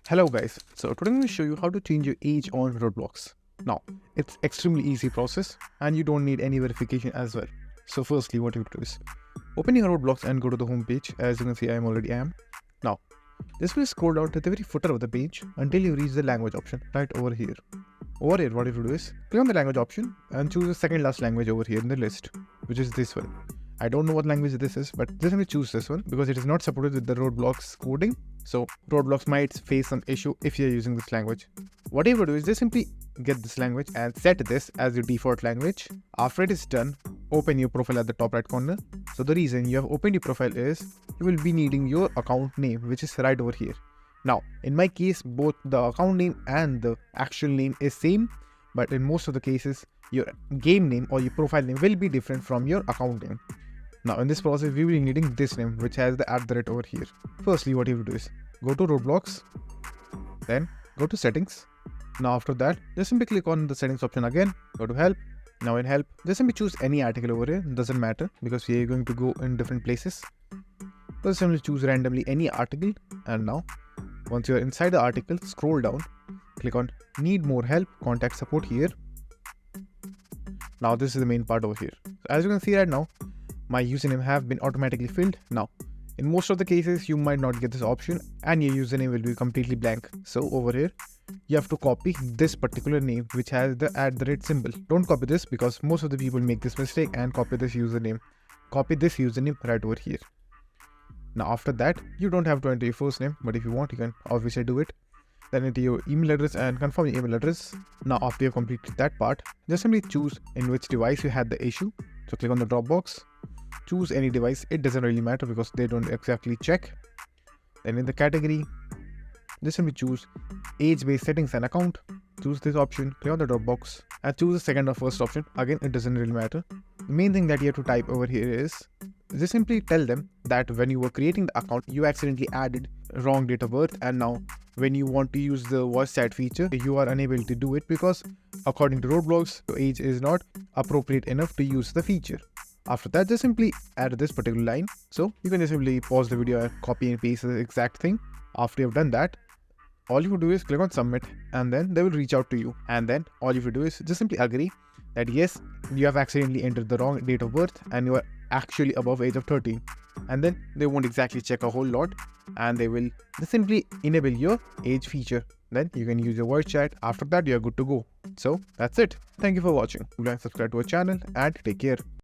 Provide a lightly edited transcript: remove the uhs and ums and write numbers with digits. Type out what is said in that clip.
Hello guys, so today I'm going to show you how to change your age on Roblox. Now, it's extremely easy process and you don't need any verification as well. So firstly, what you have to do is open your Roblox and go to the home page. As you can see, I already am. Now, this will scroll down to the very footer of the page until you reach the language option right over here. Over here, what you have to do is click on the language option and choose the second last language over here in the list, which is this one. I don't know what language this is, but just let me choose this one because it is not supported with the Roblox coding. So Roblox might face some issue if you're using this language. What you will do is just simply get this language and set this as your default language. After it is done, open your profile at the top right corner. So the reason you have opened your profile is you will be needing your account name, which is right over here. Now, in my case, both the account name and the actual name is same, but in most of the cases, your game name or your profile name will be different from your account name. Now in this process, we will be needing this name, which has the @ over here. Firstly, what you will do is go to Roblox, then go to settings. Now after that, just simply click on the settings option again, go to help. Now in help, just simply choose any article over here, doesn't matter because we are going to go in different places. Just simply choose randomly any article, and now once you are inside the article, scroll down, click on need more help, contact support here. Now this is the main part over here. So as you can see right now, my username have been automatically filled. Now, in most of the cases, you might not get this option and your username will be completely blank. So over here, you have to copy this particular name, which has the @ symbol. Don't copy this because most of the people make this mistake and copy this username. Copy this username right over here. Now after that, you don't have to enter your first name, but if you want, you can obviously do it. Then enter your email address and confirm your email address. Now after you have completed that part, just simply choose in which device you had the issue. So click on the drop box. Choose any device, it doesn't really matter because they don't exactly check. Then in the category, just simply choose age-based settings and account. Choose this option, click on the drop box and choose the second or first option. Again, it doesn't really matter. The main thing that you have to type over here is just simply tell them that when you were creating the account, you accidentally added wrong date of birth, and now when you want to use the voice chat feature, you are unable to do it because according to Roblox, your age is not appropriate enough to use the feature. After that, just simply add this particular line. So you can just simply pause the video and copy and paste the exact thing. After you've done that, all you have to do is click on submit and then they will reach out to you. And then all you have to do is just simply agree that yes, you have accidentally entered the wrong date of birth and you are actually above age of 13. And then they won't exactly check a whole lot and they will just simply enable your age feature. Then you can use your voice chat. After that, you are good to go. So that's it. Thank you for watching. Do like, subscribe to our channel and take care.